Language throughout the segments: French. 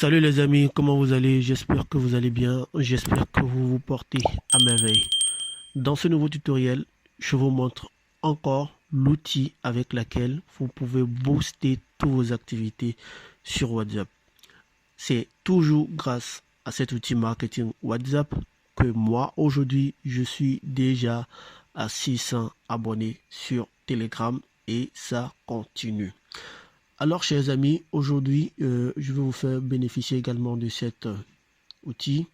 Salut les amis, comment vous allez? J'espère que vous allez bien, j'espère que vous vous portez à merveille. Dans ce nouveau tutoriel, je vous montre encore l'outil avec lequel vous pouvez booster toutes vos activités sur WhatsApp. C'est toujours grâce à cet outil marketing WhatsApp que moi aujourd'hui je suis déjà à 600 abonnés sur Telegram et ça continue. Alors, chers amis, aujourd'hui, je vais vous faire bénéficier également de cet outil,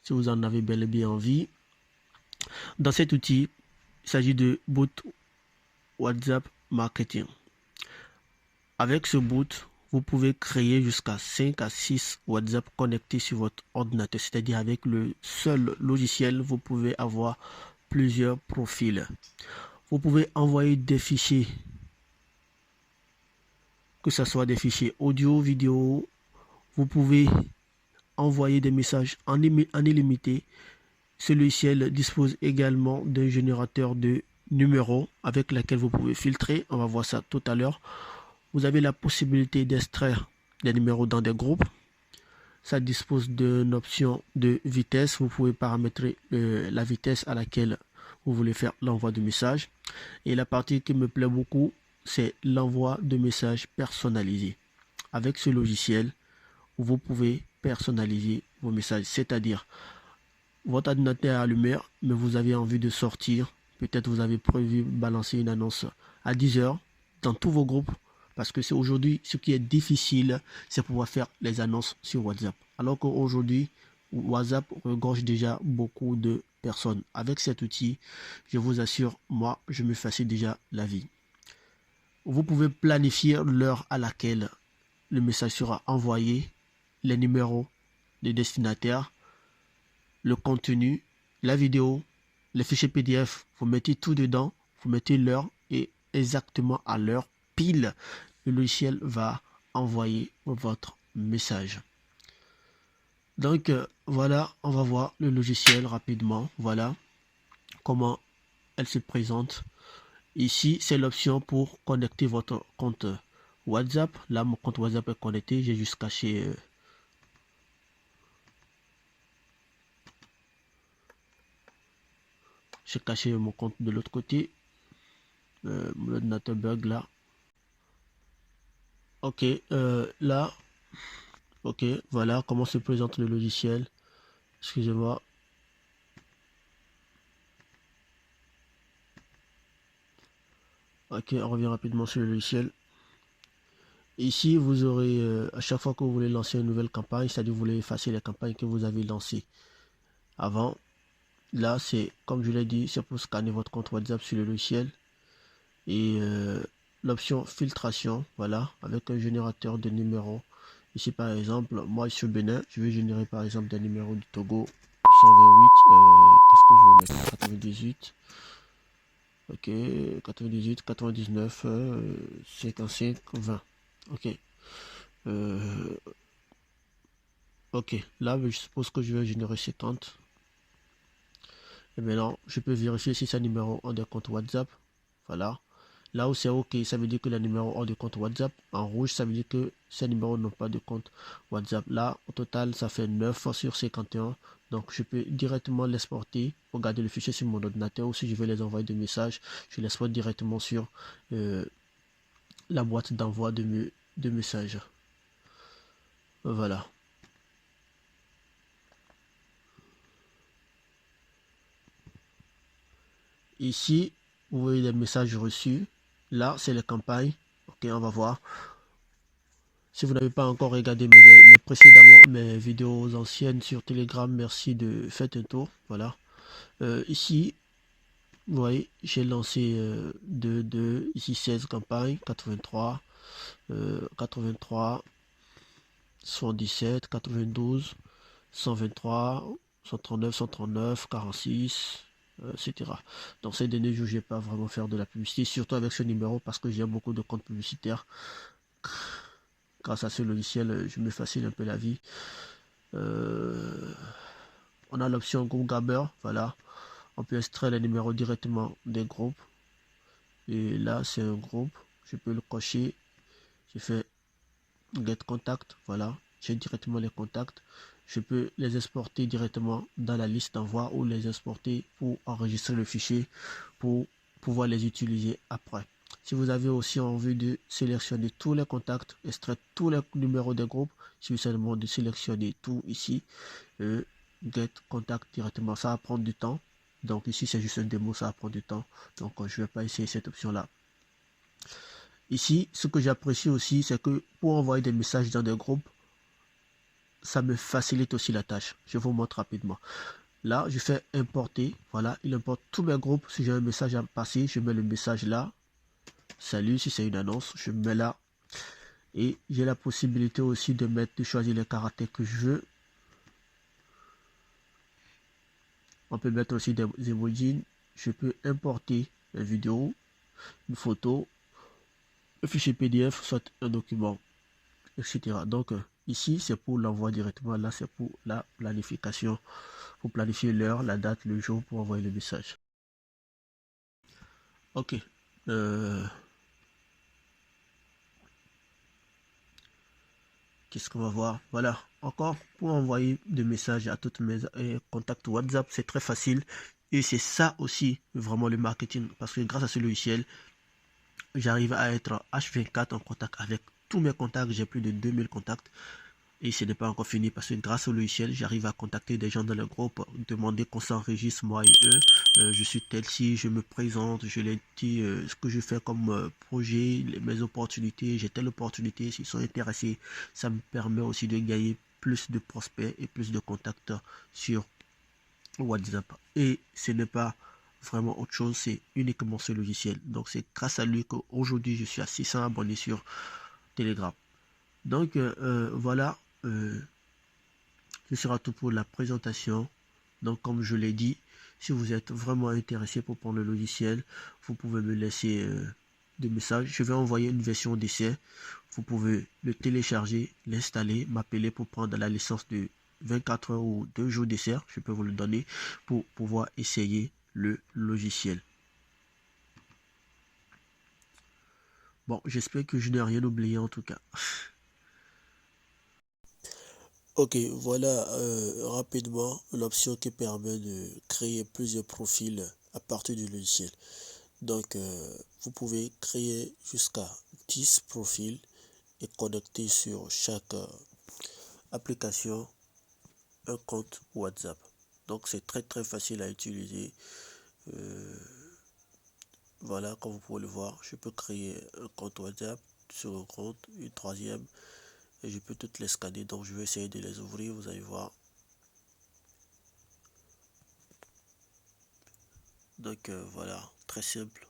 si vous en avez bel et bien envie. Dans cet outil, il s'agit de Boot WhatsApp Marketing. Avec ce boot, vous pouvez créer jusqu'à 5 à 6 WhatsApp connectés sur votre ordinateur, c'est-à-dire avec le seul logiciel, vous pouvez avoir plusieurs profils. Vous pouvez envoyer des fichiers, que ce soit des fichiers audio, vidéo. Vous pouvez envoyer des messages en illimité. Ce logiciel dispose également d'un générateur de numéros avec lequel vous pouvez filtrer. On va voir ça tout à l'heure. Vous avez la possibilité d'extraire des numéros dans des groupes. Ça dispose d'une option de vitesse. Vous pouvez paramétrer la vitesse à laquelle vous voulez faire l'envoi de messages. Et la partie qui me plaît beaucoup, c'est l'envoi de messages personnalisés. Avec ce logiciel, vous pouvez personnaliser vos messages, c'est-à-dire votre ordinateur est allumé, mais vous avez envie de sortir. Peut-être vous avez prévu balancer une annonce à 10 heures dans tous vos groupes, parce que c'est aujourd'hui ce qui est difficile, c'est pouvoir faire les annonces sur WhatsApp. Alors qu'aujourd'hui, WhatsApp regorge déjà beaucoup de personnes. Avec cet outil, je vous assure, moi, je me facilite déjà la vie. Vous pouvez planifier l'heure à laquelle le message sera envoyé, les numéros des destinataires, le contenu, la vidéo, les fichiers PDF, vous mettez tout dedans, vous mettez l'heure et exactement à l'heure pile, le logiciel va envoyer votre message. Donc voilà, on va voir le logiciel rapidement. Voilà comment elle se présente. Ici, c'est l'option pour connecter votre compte WhatsApp. Là, mon compte WhatsApp est connecté. J'ai juste caché j'ai caché mon compte de l'autre côté. Mon ordinateur bug là. Ok, là, ok, voilà comment se présente le logiciel. Excusez-moi. Ok, on revient rapidement sur le logiciel. Ici, vous aurez, à chaque fois que vous voulez lancer une nouvelle campagne, c'est-à-dire vous voulez effacer les campagnes que vous avez lancées avant. Là, c'est, comme je l'ai dit, c'est pour scanner votre compte WhatsApp sur le logiciel. Et l'option filtration, voilà, avec un générateur de numéros. Ici, par exemple, moi, je suis au Bénin, je vais générer, par exemple, des numéros du Togo. 128, qu'est-ce que je vais mettre? 98. Ok, 98, 99, 55, 20. Ok. Euh, ok, là, je suppose que je vais générer 50. Et maintenant, je peux vérifier si ces numéros ont des comptes WhatsApp. Voilà. Là où c'est OK, ça veut dire que les numéros ont de compte WhatsApp. En rouge, ça veut dire que ces numéros n'ont pas de compte WhatsApp. Là, au total, ça fait 9 sur 51. Donc, je peux directement l'exporter pour garder le fichier sur mon ordinateur. Ou si je veux les envoyer des messages, je l'exporte directement sur la boîte d'envoi de messages. Voilà. Ici, vous voyez les messages reçus. Là, c'est les campagnes. Ok, on va voir. Si vous n'avez pas encore regardé mes vidéos anciennes sur Telegram, merci de faire un tour. Voilà. Ici, vous voyez, j'ai lancé ici 16 campagnes, 83, 83, 77, 92, 123, 139, 139, 46, etc. Dans ces derniers jours, je n'ai pas vraiment faire de la publicité, surtout avec ce numéro parce que j'ai beaucoup de comptes publicitaires. Grâce à ce logiciel, je me facilite un peu la vie. On a l'option Group Grabber, voilà. On peut extraire les numéros directement des groupes. Et là, c'est un groupe. Je peux le cocher. J'ai fait Get Contact, voilà. j'ai directement les contacts. Je peux les exporter directement dans la liste d'envoi ou les exporter pour enregistrer le fichier pour pouvoir les utiliser après. Si vous avez aussi envie de sélectionner tous les contacts, extraire tous les numéros des groupes, il suffit seulement de sélectionner tout ici, get contact directement. Ça va prendre du temps. Donc ici c'est juste un démo, ça va prendre du temps. Donc je ne vais pas essayer cette option là. Ici, ce que j'apprécie aussi, c'est que pour envoyer des messages dans des groupes, ça me facilite aussi la tâche. Je vous montre rapidement. Là, je fais importer. Voilà, il importe tous mes groupes. Si j'ai un message à passer, je mets le message là. Salut, si c'est une annonce, je mets là. Et j'ai la possibilité aussi de choisir les caractères que je veux. On peut mettre aussi des emojis. Je peux importer une vidéo, une photo, un fichier PDF, soit un document, etc. Donc ici c'est pour l'envoi directement, là c'est pour la planification, pour planifier l'heure, la date, le jour pour envoyer le message. Ok. Qu'est-ce qu'on va voir? Voilà, encore pour envoyer des messages à toutes mes contacts WhatsApp, c'est très facile. Et c'est ça aussi vraiment le marketing, parce que grâce à ce logiciel, j'arrive à être H24 en contact avec tous mes contacts. J'ai plus de 2000 contacts. Et ce n'est pas encore fini parce que grâce au logiciel, j'arrive à contacter des gens dans le groupe, demander qu'on s'enregistre moi et eux. Je suis tel si, je me présente, je leur dis ce que je fais comme projet, mes opportunités, j'ai telle opportunité, s'ils sont intéressés. Ça me permet aussi de gagner plus de prospects et plus de contacts sur WhatsApp. Et ce n'est pas vraiment autre chose, c'est uniquement ce logiciel. Donc c'est grâce à lui qu'aujourd'hui je suis à 600 abonnés sur Telegram. Donc voilà, ce sera tout pour la présentation. Donc comme je l'ai dit, si vous êtes vraiment intéressé pour prendre le logiciel, vous pouvez me laisser des messages. Je vais envoyer une version d'essai. Vous pouvez le télécharger, l'installer, m'appeler pour prendre la licence de 24 heures ou 2 jours d'essai. Je peux vous le donner pour pouvoir essayer le logiciel. Bon, j'espère que je n'ai rien oublié en tout cas. Ok, voilà rapidement l'option qui permet de créer plusieurs profils à partir du logiciel. Donc, vous pouvez créer jusqu'à 10 profils et connecter sur chaque application un compte WhatsApp. Donc, c'est très facile à utiliser. Voilà, comme vous pouvez le voir, je peux créer un compte WhatsApp sur un compte, une troisième. Et je peux toutes les scanner, donc je vais essayer de les ouvrir, vous allez voir. Donc voilà, très simple.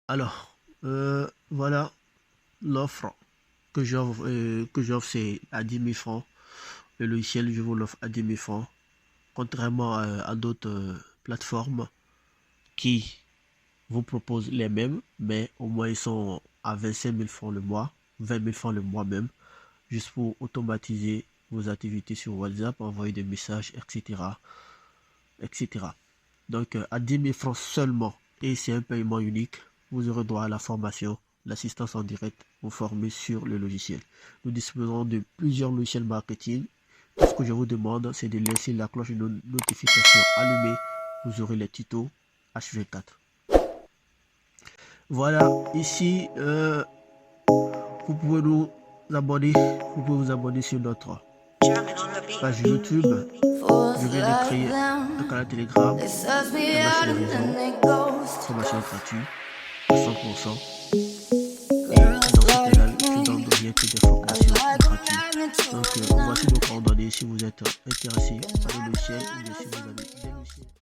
Alors, voilà l'offre que j'offre, c'est à 10 000 francs. Le logiciel, je vous l'offre à 10 000 francs. Contrairement à d'autres plateformes qui vous proposent les mêmes, mais au moins ils sont à 25 000 francs le mois, 20 000 francs le mois même, juste pour automatiser vos activités sur WhatsApp, envoyer des messages, etc. etc. Donc à 10 000 francs seulement, et c'est un paiement unique, vous aurez droit à la formation, l'assistance en direct, vous former sur le logiciel. Nous disposons de plusieurs logiciels marketing. Tout ce que je vous demande, c'est de laisser la cloche de notification allumée. Vous aurez les tutos H24. Voilà, ici, vous pouvez nous abonner. Vous pouvez vous abonner sur notre page YouTube. Je viens de créer un canal Telegram, un match de réseau, formation gratuite à 100%. Et dans ce canal, je donne bientôt des formations gratuites. Donc voici nos coordonnées si vous êtes intéressé par le logiciel ou si vous avez des logiciels.